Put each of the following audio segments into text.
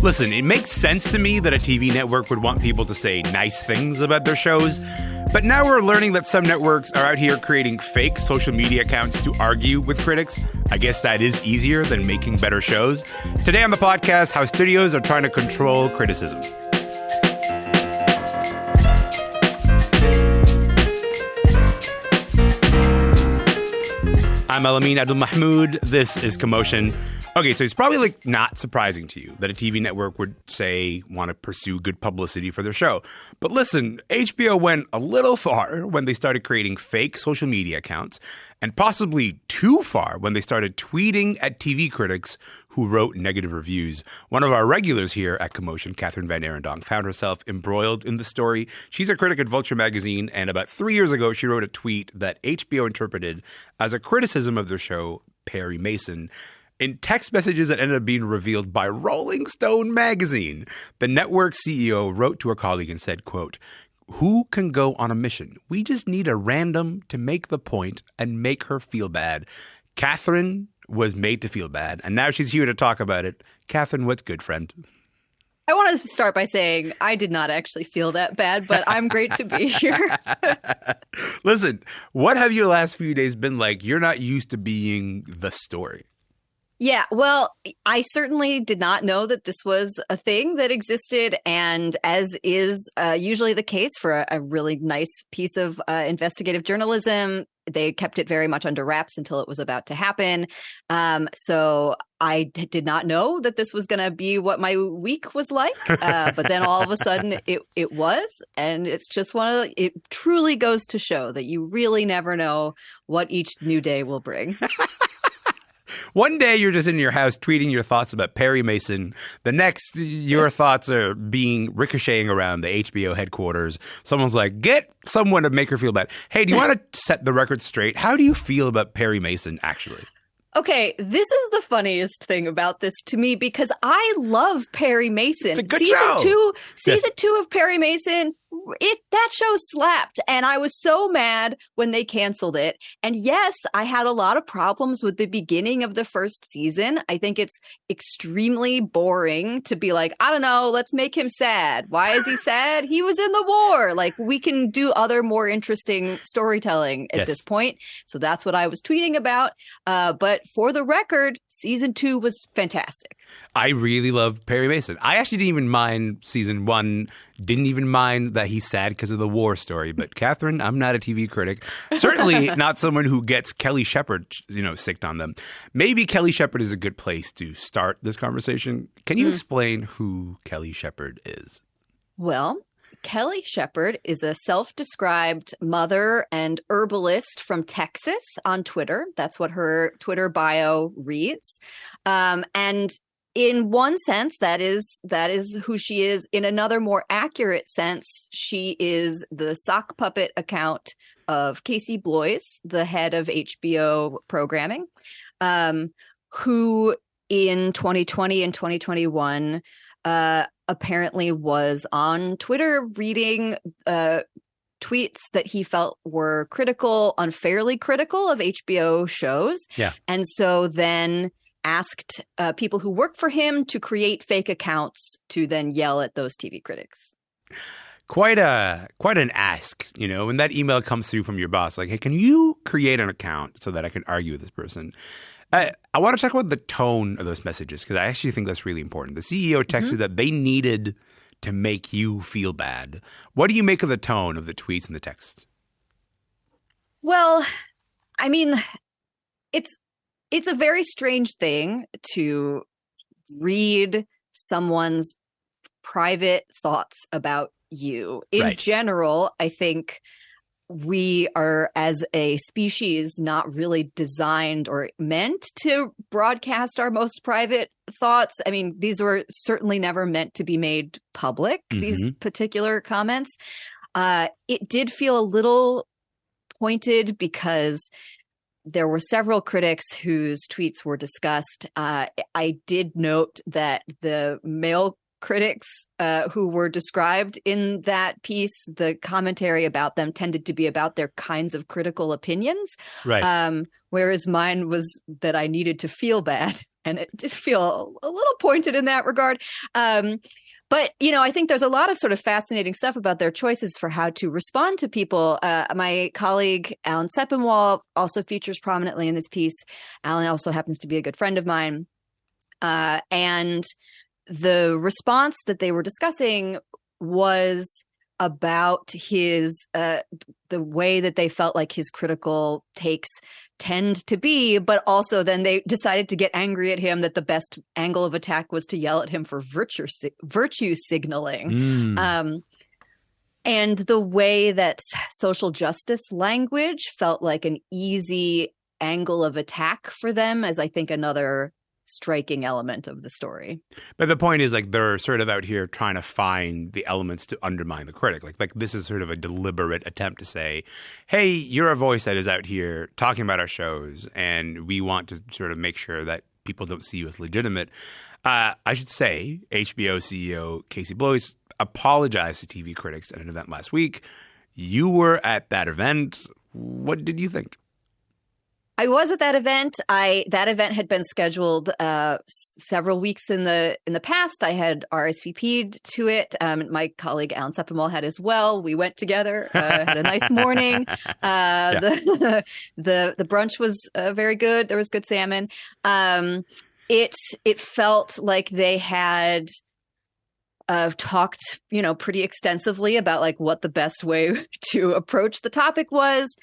Listen, it makes sense to me that a TV network would want people to say nice things about their shows, but now we're learning that some networks are out here creating fake social media accounts to argue with critics. I guess that is easier than making better shows. Today on the podcast, how studios are trying to control criticism. I'm Elamin Abdelmahmoud. This is Commotion. Okay, so it's probably not surprising to you that a TV network would say want to pursue good publicity for their show. But listen, HBO went a little far when they started creating fake social media accounts, and possibly too far when they started tweeting at TV critics who wrote negative reviews. One of our regulars here at Commotion, Catherine Van Arendonk, found herself embroiled in the story. She's a critic at Vulture magazine, and about 3 years ago, she wrote a tweet that HBO interpreted as a criticism of their show, Perry Mason. In text messages that ended up being revealed by Rolling Stone magazine, the network CEO wrote to a colleague and said, quote, "Who can go on a mission? We just need a random to make the point and make her feel bad." Catherine was made to feel bad, and now she's here to talk about it. Catherine, what's good, friend? I want to start by saying I did not actually feel that bad, but I'm great to be here. Listen, what have your last few days been like? You're not used to being the story. Yeah, well, I certainly did not know that this was a thing that existed. And as is usually the case for a really nice piece of investigative journalism, they kept it very much under wraps until it was about to happen. So I did not know that this was going to be what my week was like. But then all of a sudden it was. And it's just it truly goes to show that you really never know what each new day will bring. One day you're just in your house tweeting your thoughts about Perry Mason. The next, your thoughts are being ricocheting around the HBO headquarters. Someone's like, get someone to make her feel bad. Hey, do you want to set the record straight? How do you feel about Perry Mason, actually? Okay, this is the funniest thing about this to me because I love Perry Mason. It's a good show. Season two of Perry Mason, that show slapped. And I was so mad when they canceled it. And yes, I had a lot of problems with the beginning of the first season. I think it's extremely boring to be like, I don't know, let's make him sad. Why is he sad? He was in the war. Like, we can do other more interesting storytelling at this point. So that's what I was tweeting about. But for the record, season 2 was fantastic. I really love Perry Mason. I actually didn't even mind season 1. Didn't even mind that he's sad because of the war story. But Catherine, I'm not a TV critic. Certainly not someone who gets Kelly Shepard, sicked on them. Maybe Kelly Shepard is a good place to start this conversation. Can you explain who Kelly Shepard is? Well, Kelly Shepard is a self-described mother and herbalist from Texas on Twitter. That's what her Twitter bio reads. And in one sense, that is who she is. In another, more accurate sense, she is the sock puppet account of Casey Bloys, the head of HBO programming, who in 2020 and 2021 apparently was on Twitter reading tweets that he felt were unfairly critical of HBO shows. Yeah. And so then asked people who work for him to create fake accounts to then yell at those TV critics. Quite an ask, when that email comes through from your boss, like, hey, can you create an account so that I can argue with this person? I want to talk about the tone of those messages because I actually think that's really important. The CEO texted that they needed to make you feel bad. What do you make of the tone of the tweets and the texts? Well, I mean, it's a very strange thing to read someone's private thoughts about you. In general, I think we are, as a species, not really designed or meant to broadcast our most private thoughts. I mean, these were certainly never meant to be made public, these particular comments. It did feel a little pointed because there were several critics whose tweets were discussed. I did note that the male critics who were described in that piece, the commentary about them tended to be about their kinds of critical opinions. Right. Whereas mine was that I needed to feel bad and it did feel a little pointed in that regard. But, I think there's a lot of sort of fascinating stuff about their choices for how to respond to people. My colleague, Alan Sepinwall, also features prominently in this piece. Alan also happens to be a good friend of mine. And the response that they were discussing was about his the way that they felt like his critical takes tend to be, but also then they decided to get angry at him that the best angle of attack was to yell at him for virtue signaling. And the way that social justice language felt like an easy angle of attack for them as I think another striking element of the story. But the point is, like, they're sort of out here trying to find the elements to undermine the critic. Like this is sort of a deliberate attempt to say, hey, you're a voice that is out here talking about our shows, and we want to sort of make sure that people don't see you as legitimate. I should say HBO CEO Casey Bloys apologized to TV critics at an event last week. You were at that event. What did you think? I was at that event. That event had been scheduled several weeks in the past. I had RSVP'd to it. My colleague Alan Sepinwall had as well. We went together, had a nice morning. The brunch was very good. There was good salmon. It felt like they had talked, pretty extensively about like what the best way to approach the topic was.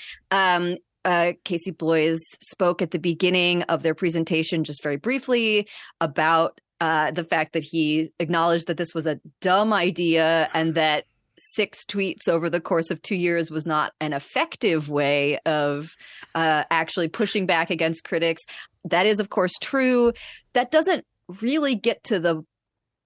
Casey Bloys spoke at the beginning of their presentation just very briefly about the fact that he acknowledged that this was a dumb idea and that 6 tweets over the course of 2 years was not an effective way of actually pushing back against critics. That is, of course, true. That doesn't really get to the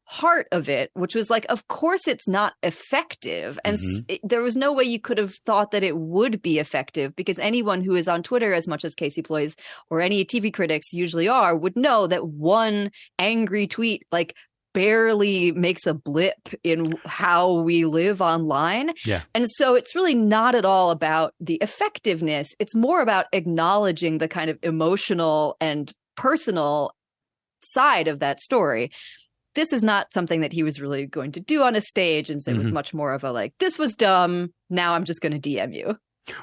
heart of it, which was like, of course it's not effective. And there was no way you could have thought that it would be effective, because anyone who is on Twitter as much as Casey Bloys or any TV critics usually are would know that one angry tweet like barely makes a blip in how we live online. Yeah. And so it's really not at all about the effectiveness. It's more about acknowledging the kind of emotional and personal side of that story. This is not something that he was really going to do on a stage. And so it was much more of a like, this was dumb. Now I'm just going to DM you.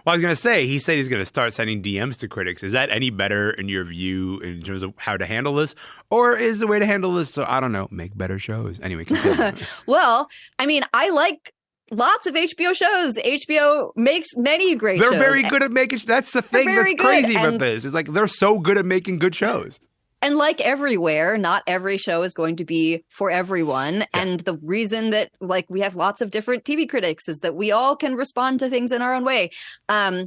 Well, I was going to say, he said he's going to start sending DMs to critics. Is that any better in your view in terms of how to handle this? Or is the way to handle this, so I don't know, make better shows? Anyway, continue. Well, I mean, I like lots of HBO shows. HBO makes many great shows. They're very good at making, that's the thing that's crazy about this. It's like, they're so good at making good shows. And like everywhere, not every show is going to be for everyone. Yeah. And the reason that like we have lots of different TV critics is that we all can respond to things in our own way. The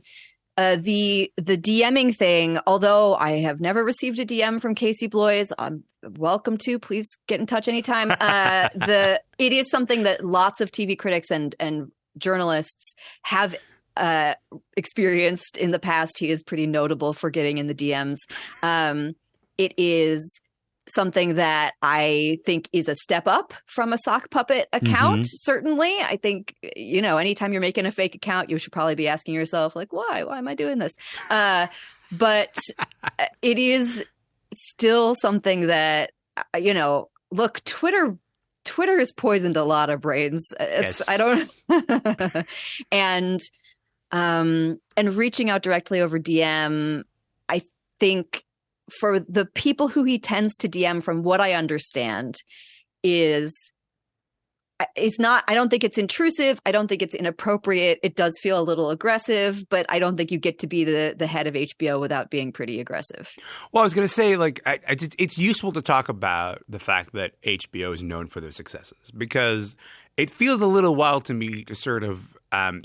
DMing thing, although I have never received a DM from Casey Bloys, I'm welcome to. Please get in touch anytime. It is something that lots of TV critics and journalists have experienced in the past. He is pretty notable for getting in the DMs. It is something that I think is a step up from a sock puppet account. Certainly. I think, anytime you're making a fake account, you should probably be asking yourself, like, why am I doing this? But it is still something that, look, Twitter has poisoned a lot of brains. Yes. I don't, and reaching out directly over DM, I think, for the people who he tends to DM, from what I understand, it's not, I don't think it's intrusive. I don't think it's inappropriate. It does feel a little aggressive, but I don't think you get to be the head of HBO without being pretty aggressive. Well, I was going to say, like, it's useful to talk about the fact that HBO is known for their successes, because it feels a little wild to me to sort of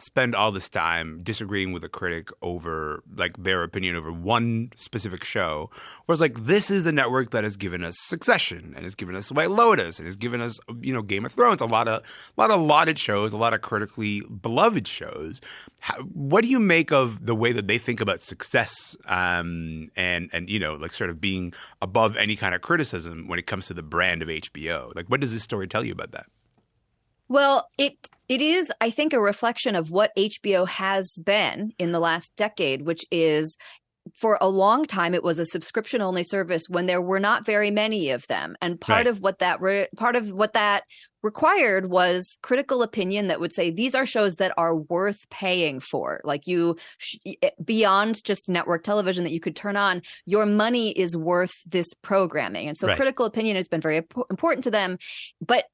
spend all this time disagreeing with a critic over like their opinion over one specific show, whereas like this is the network that has given us Succession and has given us White Lotus and has given us Game of Thrones, a lot of lauded shows, a lot of critically beloved shows. What do you make of the way that they think about success and like sort of being above any kind of criticism when it comes to the brand of HBO? Like, what does this story tell you about that? Well, it is, I think, a reflection of what HBO has been in the last decade, which is for a long time, it was a subscription-only service when there were not very many of them. And part of what that required was critical opinion that would say these are shows that are worth paying for. Like beyond just network television that you could turn on, your money is worth this programming. And so critical opinion has been very important to them. But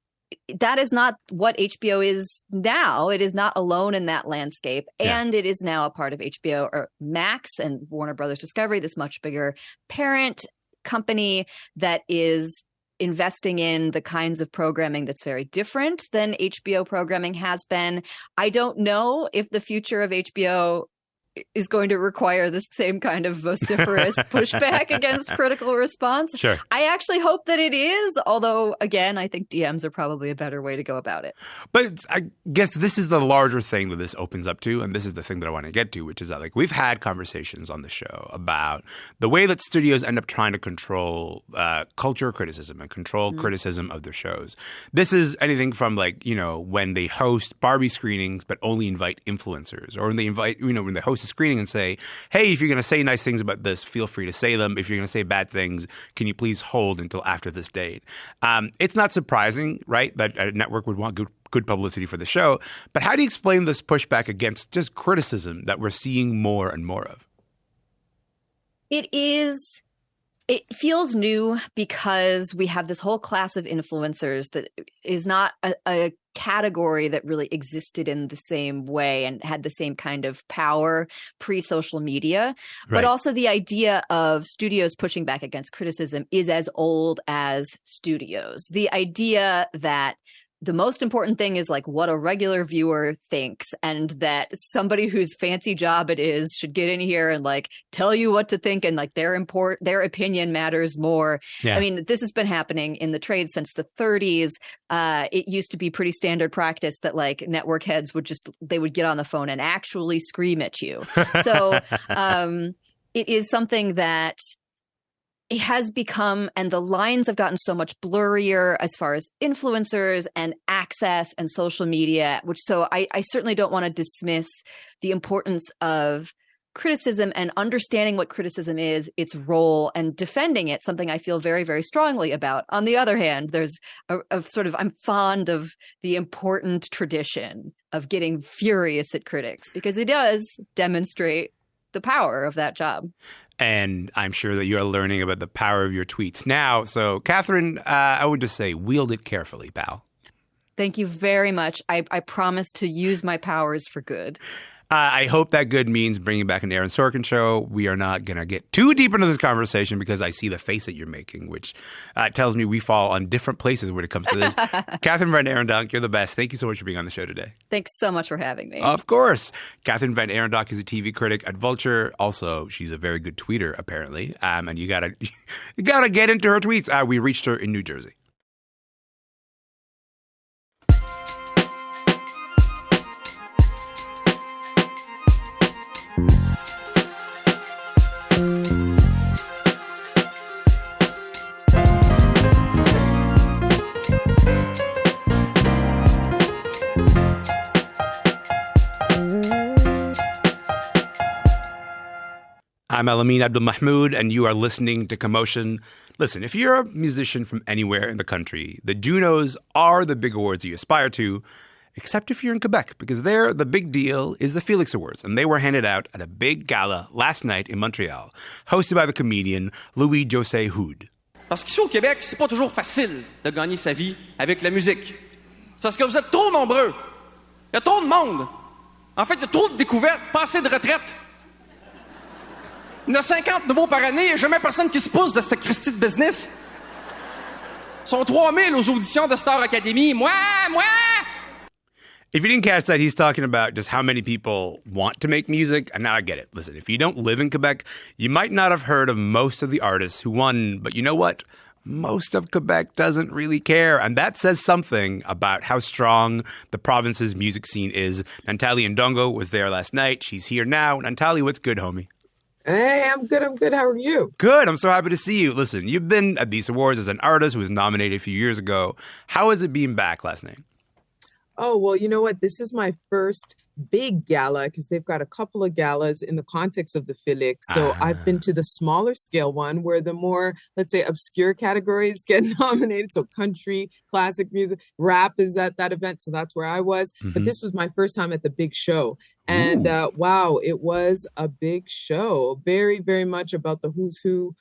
that is not what HBO is now. It is not alone in that landscape. And it is now a part of HBO or Max and Warner Brothers Discovery, this much bigger parent company that is investing in the kinds of programming that's very different than HBO programming has been. I don't know if the future of HBO is going to require this same kind of vociferous pushback against critical response. Sure. I actually hope that it is, although, again, I think DMs are probably a better way to go about it. But I guess this is the larger thing that this opens up to, and this is the thing that I want to get to, which is that like we've had conversations on the show about the way that studios end up trying to control culture criticism and control criticism of their shows. This is anything from like, you know, when they host Barbie screenings but only invite influencers, or when they invite, you know, when they host a screening and say, hey, if you're going to say nice things about this, feel free to say them. If you're going to say bad things, can you please hold until after this date? It's not surprising, right, that a network would want good publicity for the show. But how do you explain this pushback against just criticism that we're seeing more and more of? It feels new because we have this whole class of influencers that is not a category that really existed in the same way and had the same kind of power pre-social media. But also the idea of studios pushing back against criticism is as old as studios. The idea that the most important thing is like what a regular viewer thinks, and that somebody whose fancy job it is should get in here and like tell you what to think, and like their opinion matters more. I mean, this has been happening in the trade since the 30s. It used to be pretty standard practice that like network heads would get on the phone and actually scream at you. So it is something that it has become, and the lines have gotten so much blurrier as far as influencers and access and social media, so I certainly don't want to dismiss the importance of criticism and understanding what criticism is, its role, and defending it, something I feel very, very strongly about. On the other hand, there's a sort of, I'm fond of the important tradition of getting furious at critics because it does demonstrate the power of that job. And I'm sure that you're learning about the power of your tweets now. So, Catherine, I would just say, wield it carefully, pal. Thank you very much. I promise to use my powers for good. I hope that good means bringing back an Aaron Sorkin show. We are not going to get too deep into this conversation because I see the face that you're making, which tells me we fall on different places when it comes to this. Catherine Van Arendonk, you're the best. Thank you so much for being on the show today. Thanks so much for having me. Of course. Catherine Van Arendonk is a TV critic at Vulture. Also, she's a very good tweeter, apparently. And you gotta get into her tweets. We reached her in New Jersey. I'm Elamin Abdelmahmoud, and you are listening to Commotion. Listen, if you're a musician from anywhere in the country, the Junos are the big awards you aspire to, except if you're in Quebec, because there the big deal is the Felix Awards, and they were handed out at a big gala last night in Montreal, hosted by the comedian Louis-José Houd. Parce qu'ici au Québec, c'est pas toujours facile de gagner sa vie avec la musique. C'est parce que vous êtes trop nombreux. Il y a trop de monde. En fait, il y a trop de découvertes, pas assez de retraites. Il y en a 50 nouveaux par année, il n'y a jamais personne qui se pousse de cette Christie de business. Ils sont 3000 aux auditions de Star Academy. Moi! If you didn't catch that, he's talking about just how many people want to make music. And now I get it. Listen, if you don't live in Quebec, you might not have heard of most of the artists who won. But you know what? Most of Quebec doesn't really care. And that says something about how strong the province's music scene is. Nantali Ndongo was there last night. She's here now. Nantali, what's good, homie? Hey, I'm good. How are you? Good. I'm so happy to see you. Listen, you've been at these awards as an artist who was nominated a few years ago. How is it being back last night? Oh, well, you know what? This is my first big gala because they've got a couple of galas in the context of the Felix. So I've been to the smaller scale one where the more, let's say, obscure categories get nominated. So country, classic music, rap is at that event. So that's where I was. But this was my first time at the big show. And wow, it was a big show. Very, very much about the who's who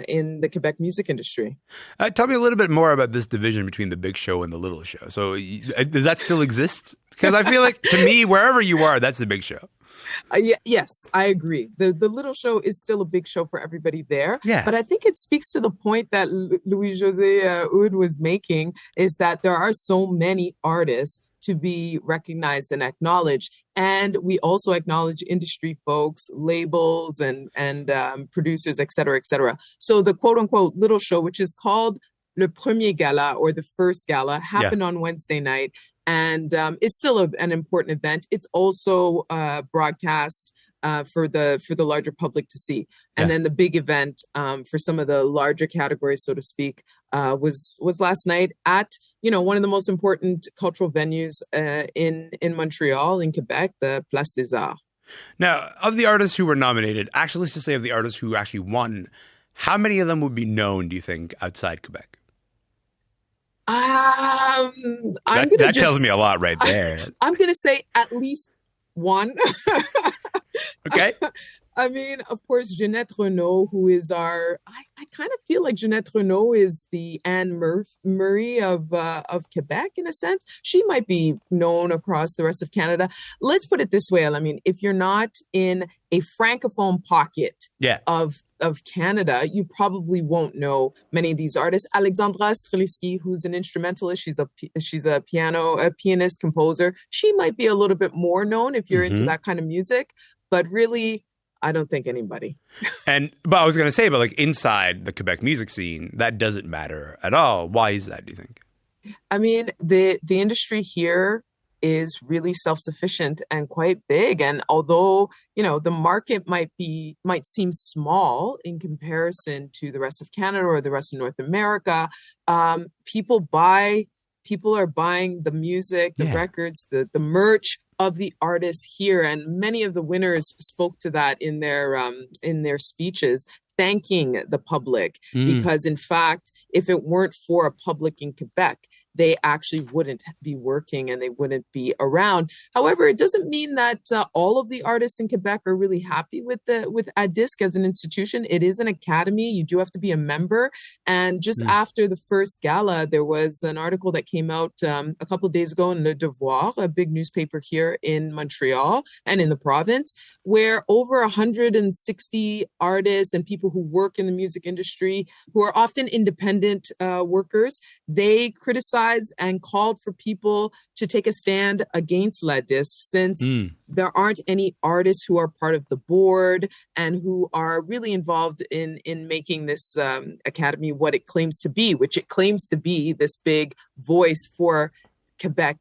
in the Quebec music industry. Tell me a little bit more about this division between the big show and the little show. So does that still exist? Because I feel like, to me, wherever you are, that's the big show. Yes, I agree. The little show is still a big show for everybody there. Yeah. But I think it speaks to the point that Louis-José Houd was making, is that there are so many artists to be recognized and acknowledged. And we also acknowledge industry folks, labels, and producers, et cetera, et cetera. So the quote unquote little show, which is called Le Premier Gala, or the first gala, happened on Wednesday night. And it's still an important event. It's also broadcast for the larger public to see. And then the big event for some of the larger categories, so to speak, was last night at, one of the most important cultural venues in Montreal, in Quebec, the Place des Arts. Now, of the artists who were nominated, actually, let's just say of the artists who actually won, how many of them would be known, do you think, outside Quebec? That tells me a lot right there. I'm going to say at least one. Okay. I mean, of course, Jeanette Renaud, who is I kind of feel like Jeanette Renaud is the Anne Murray of Quebec, in a sense. She might be known across the rest of Canada. Let's put it this way, Elamin. If you're not in a francophone pocket of Canada, you probably won't know many of these artists. Alexandra Streliski, who's an instrumentalist, she's a pianist, composer. She might be a little bit more known if you're into that kind of music, but really, I don't think anybody. But I was going to say, but like inside the Quebec music scene, that doesn't matter at all. Why is that, do you think? I mean, the industry here is really self-sufficient and quite big. And although, the market might seem small in comparison to the rest of Canada or the rest of North America, people are buying the music, the records, the merch of the artists here. And many of the winners spoke to that in their speeches, thanking the public, because in fact, if it weren't for a public in Quebec, they actually wouldn't be working and they wouldn't be around. However, it doesn't mean that all of the artists in Quebec are really happy with ADISC as an institution. It is an academy. You do have to be a member. And just after the first gala, there was an article that came out a couple of days ago in Le Devoir, a big newspaper here in Montreal and in the province, where over 160 artists and people who work in the music industry, who are often independent workers, they criticized and called for people to take a stand against LADISC, since there aren't any artists who are part of the board and who are really involved in making this academy what it claims to be, which it claims to be this big voice for Quebec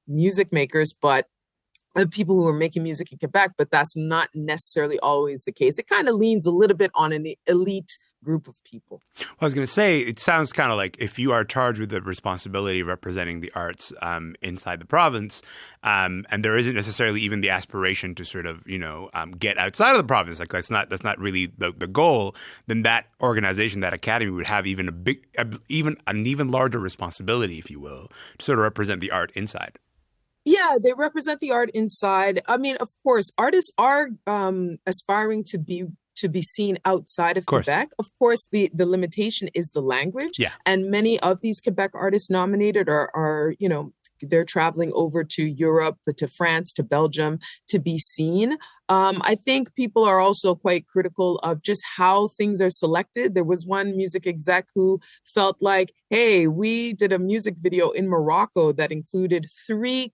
music makers, but people who are making music in Quebec, but that's not necessarily always the case. It kind of leans a little bit on an elite group of people. Well, I was going to say, it sounds kind of like if you are charged with the responsibility of representing the arts inside the province, and there isn't necessarily even the aspiration to sort of, get outside of the province, like that's not really the goal, then that organization, that academy would have even an even larger responsibility, if you will, to sort of represent the art inside. Yeah, they represent the art inside. I mean, of course, artists are aspiring to be seen outside of Quebec. Of course, the limitation is the language. Yeah. And many of these Quebec artists nominated are they're traveling over to Europe, to France, to Belgium to be seen. I think people are also quite critical of just how things are selected. There was one music exec who felt like, hey, we did a music video in Morocco that included 3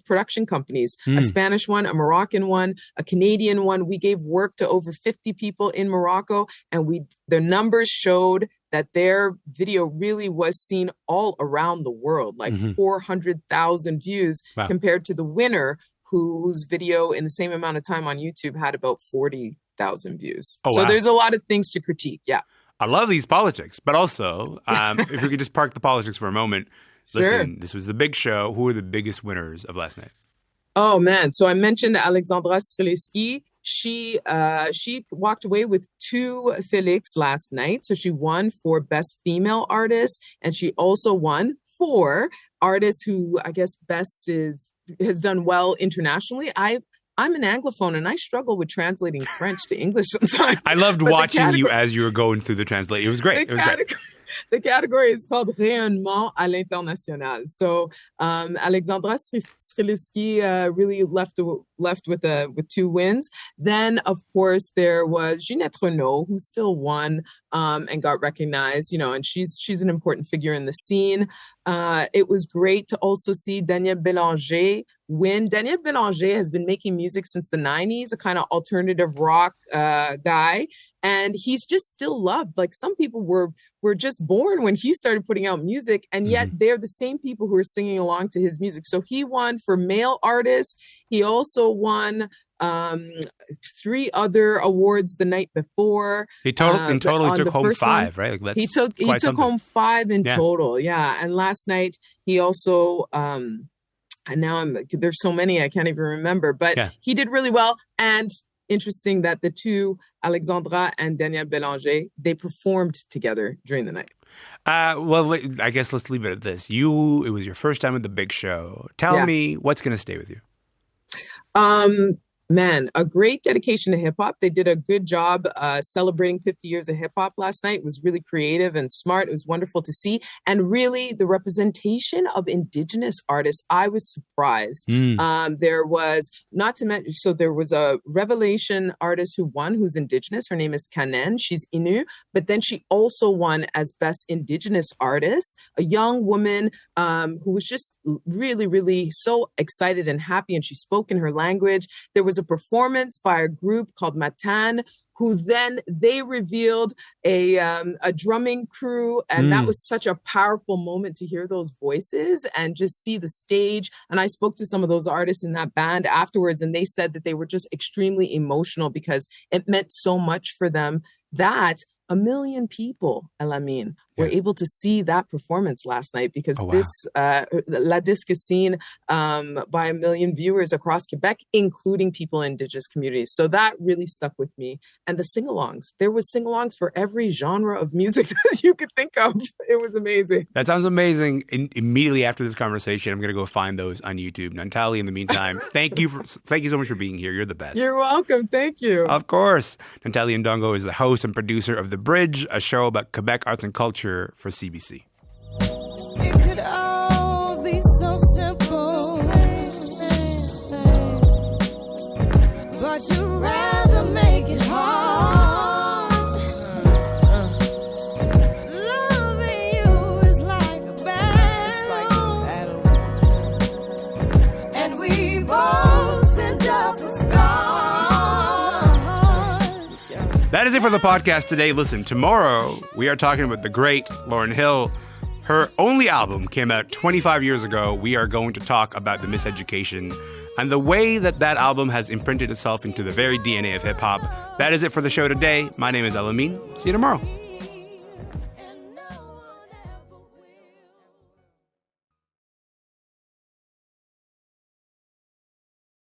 production companies, a Spanish one, a Moroccan one, a Canadian one. We gave work to over 50 people in Morocco, and their numbers showed that their video really was seen all around the world, like 400,000 views compared to the winner, whose video in the same amount of time on YouTube had about 40,000 views. So there's a lot of things to critique. Yeah. I love these politics, but also if we could just park the politics for a moment, Listen, this was the big show. Who were the biggest winners of last night? Oh man! So I mentioned Alexandra Strzelecki. She walked away with 2 Felix last night. So she won for Best Female Artist, and she also won for Artist who I guess has done well internationally. I'm an Anglophone and I struggle with translating French to English sometimes. I loved watching you as you were going through the translate. It was great. The category is called Rayonnement à l'International. So Alexandra Strzelecki really left with 2 wins. Then, of course, there was Ginette Renault, who still won and got recognized, and she's an important figure in the scene. It was great to also see Daniel Bélanger win. Daniel Bélanger has been making music since the 90s, a kind of alternative rock guy. And he's just still loved. Like some people were just born when he started putting out music, and yet they're the same people who are singing along to his music. So he won for male artist. He also won 3 other awards the night before. He totally took home 5, right? Like he took home 5 in total. Yeah. And last night he also and now there's so many I can't even remember, but he did really well. And interesting that the 2, Alexandra and Daniel Bélanger, they performed together during the night. Well, I guess let's leave it at this. It was your first time at the big show. Tell me what's going to stay with you. Man, a great dedication to hip hop. They did a good job celebrating 50 years of hip hop last night. It was really creative and smart. It was wonderful to see. And really the representation of Indigenous artists, I was surprised. There was, not to mention, so there was a Revelation artist who won, who's Indigenous. Her name is Kanen. She's Innu. But then she also won as Best Indigenous Artist, a young woman who was just really, really so excited and happy. And she spoke in her language. There was a performance by a group called Matan, who then they revealed a drumming crew. And that was such a powerful moment to hear those voices and just see the stage. And I spoke to some of those artists in that band afterwards, and they said that they were just extremely emotional because it meant so much for them that 1 million people, Elamin, were able to see that performance last night because this La Disque is seen by 1 million viewers across Quebec, including people in Indigenous communities. So that really stuck with me. And the sing-alongs. There was sing-alongs for every genre of music that you could think of. It was amazing. That sounds amazing. Immediately after this conversation, I'm going to go find those on YouTube. Nantali, in the meantime, thank you so much for being here. You're the best. You're welcome. Thank you. Of course. Nantali Ndongo is the host and producer of The Bridge, a show about Quebec arts and culture for CBC. It could all be so simple, but you'd rather make it hard. Loving you is like a battle, and we both end up with scars. That is it for the podcast today. Listen, tomorrow we are talking about the great Lauryn Hill. Her only album came out 25 years ago. We are going to talk about the miseducation and the way that album has imprinted itself into the very DNA of hip-hop. That is it for the show today. My name is Elamin. See you tomorrow.